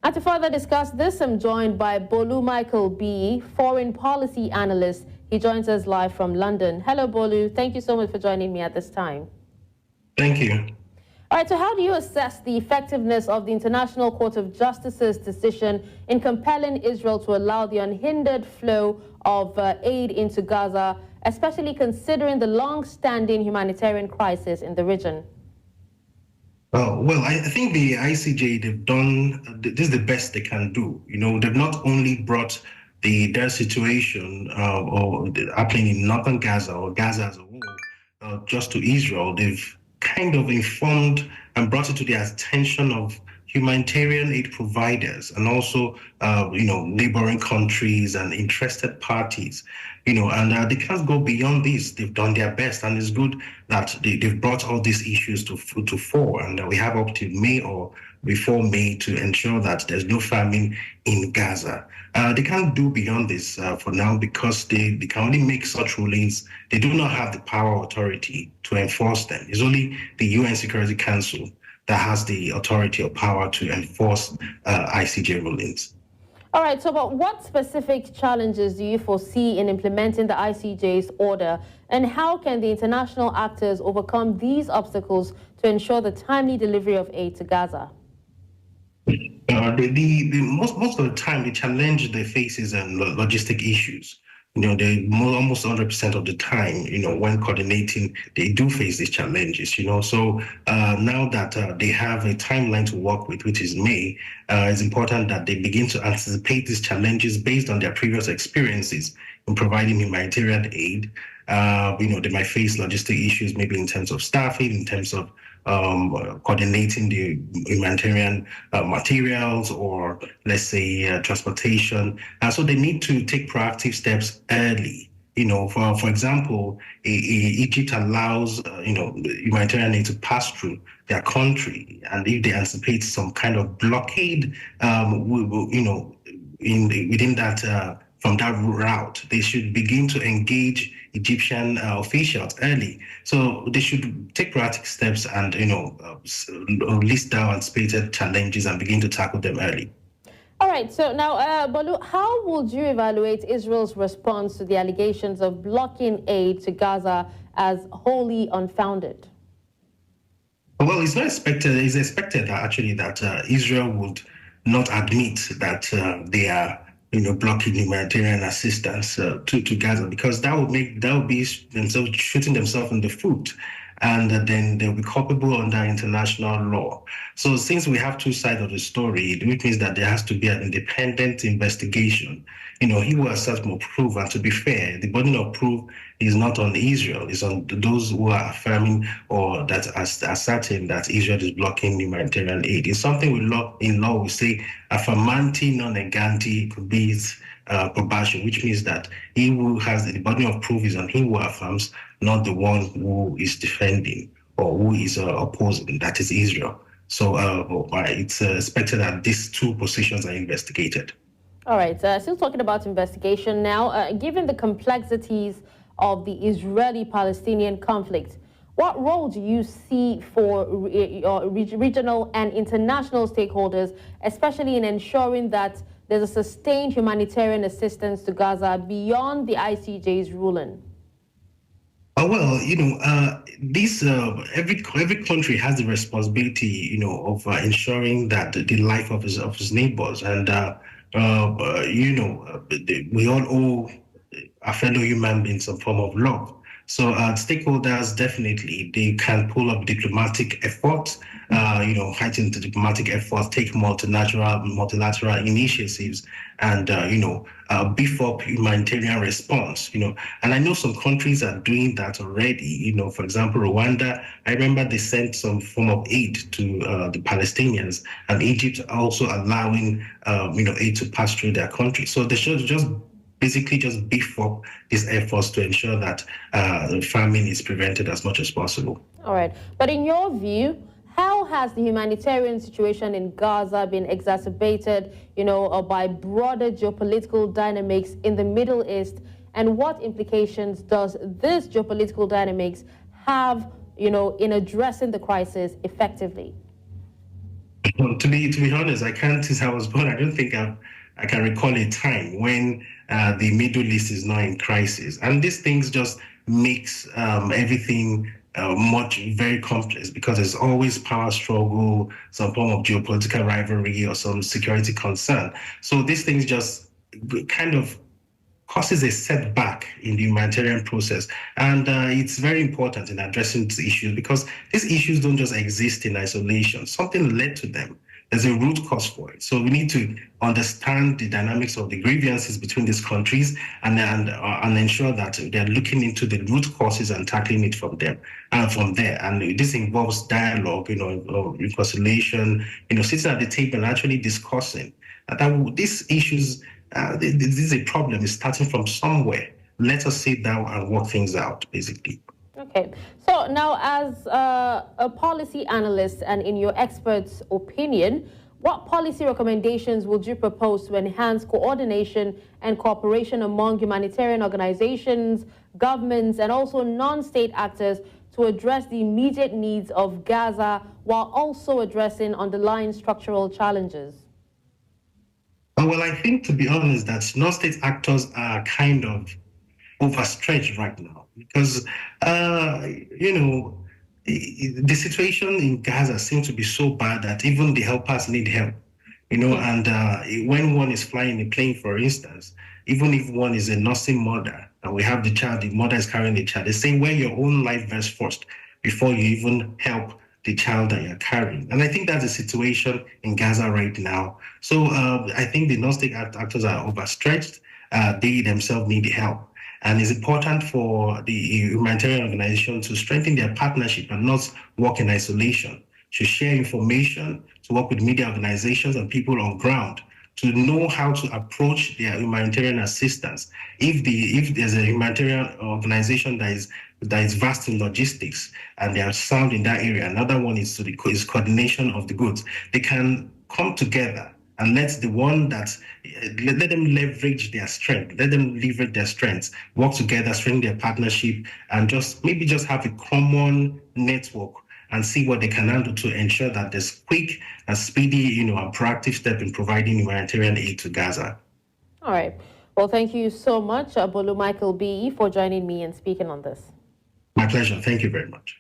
And to further discuss this, I'm joined by Bolu Michael-Biyi, foreign policy analyst. He joins us live from London. Hello, Bolu. Thank you so much for joining me at this time. Thank you. All right, so how do you assess the effectiveness of the International Court of Justice's decision in compelling Israel to allow the unhindered flow of aid into Gaza, especially considering the long-standing humanitarian crisis in the region? Well, I think the ICJ, they've done, this is the best they can do. You know, they've not only brought their situation happening in northern Gaza or Gaza as a whole, just to Israel, they've kind of informed and brought it to the attention of humanitarian aid providers and also, neighboring countries and interested parties, and they can't go beyond this. They've done their best, and it's good that they've brought all these issues to fore, and we have up to May or before May to ensure that there's no famine in Gaza. They can't do beyond this for now because they can only make such rulings. They do not have the power or authority to enforce them. It's only the UN Security Council that has the authority or power to enforce ICJ rulings. All right, so but what specific challenges do you foresee in implementing the ICJ's order, and how can the international actors overcome these obstacles to ensure the timely delivery of aid to Gaza? Most of the time, the challenge they face is logistic issues. Almost 100% of the time, when coordinating, they do face these challenges, So now that they have a timeline to work with, which is May, it's important that they begin to anticipate these challenges based on their previous experiences in providing humanitarian aid. They might face logistic issues, maybe in terms of staffing, in terms of coordinating the humanitarian materials, or let's say transportation. And so they need to take proactive steps early. For example, Egypt allows humanitarian aid to pass through their country, and if they anticipate some kind of blockade, within that from that route, they should begin to engage Egyptian officials early. So they should take proactive steps and, list down anticipated challenges and begin to tackle them early. All right. So now, Bolu, how would you evaluate Israel's response to the allegations of blocking aid to Gaza as wholly unfounded? Well, it's not expected. It's expected that Israel would not admit that they are blocking humanitarian assistance to Gaza, because that would be themselves shooting themselves in the foot, and then they'll be culpable under international law. So since we have two sides of the story, which means that there has to be an independent investigation. He will assess more proof, and to be fair, the burden of proof is not on Israel, it's on those who are affirming or that are asserting that Israel is blocking humanitarian aid. It's something in law we say affirmanti non neganti kubis probation, which means that he who has the burden of proof is on him who affirms, not the one who is defending or who is opposing, that is Israel. So it's expected that these two positions are investigated. All right, still talking about investigation now, given the complexities of the Israeli-Palestinian conflict, what role do you see for regional and international stakeholders, especially in ensuring that there's a sustained humanitarian assistance to Gaza beyond the ICJ's ruling? Well, every country has the responsibility, of ensuring that the life of his neighbors, and we all owe our fellow human beings some form of love. So stakeholders, definitely, they can pull up diplomatic efforts, heighten the diplomatic efforts, take multilateral initiatives, and, beef up humanitarian response, And I know some countries are doing that already. For example, Rwanda, I remember they sent some form of aid to the Palestinians, and Egypt also allowing, aid to pass through their country. So they should just beef up these efforts to ensure that famine is prevented as much as possible. All right. But in your view, how has the humanitarian situation in Gaza been exacerbated, by broader geopolitical dynamics in the Middle East? And what implications does this geopolitical dynamics have, in addressing the crisis effectively? Well, to be honest, I can't. Since I was born, I don't think I can recall a time when the Middle East is not in crisis, and these things just makes everything much very complex because there's always power struggle, some form of geopolitical rivalry, or some security concern. So these things just kind of causes a setback in the humanitarian process. And it's very important in addressing these issues because these issues don't just exist in isolation. Something led to them. There's a root cause for it. So we need to understand the dynamics of the grievances between these countries and ensure that they're looking into the root causes and tackling it from them and from there. And this involves dialogue, reconciliation, sitting at the table and actually discussing that these issues this is a problem. It's starting from somewhere. Let us sit down and work things out, basically. Okay. So now, as a policy analyst and in your expert's opinion, what policy recommendations would you propose to enhance coordination and cooperation among humanitarian organizations, governments, and also non-state actors to address the immediate needs of Gaza while also addressing underlying structural challenges? Well, I think, to be honest, that non-state actors are kind of overstretched right now because, the situation in Gaza seems to be so bad that even the helpers need help, and when one is flying a plane, for instance, even if one is a nursing mother and we have the child, the mother is carrying the child, they say wear your own life vest first before you even help the child that you're carrying. And I think that's the situation in Gaza right now. So I think the non-state actors are overstretched. They themselves need help. And it's important for the humanitarian organization to strengthen their partnership and not work in isolation, to share information, to work with media organizations and people on ground, to know how to approach their humanitarian assistance. If there's a humanitarian organization that is vast in logistics and they are sound in that area, another one is coordination of the goods. They can come together and let them leverage their strength. Let them leverage their strengths, work together, strengthen their partnership, and just have a common network and see what they can handle to ensure that there's quick and speedy, and proactive step in providing humanitarian aid to Gaza. All right. Well, thank you so much, Bolu Michael-Biyi, for joining me and speaking on this. My pleasure. Thank you very much.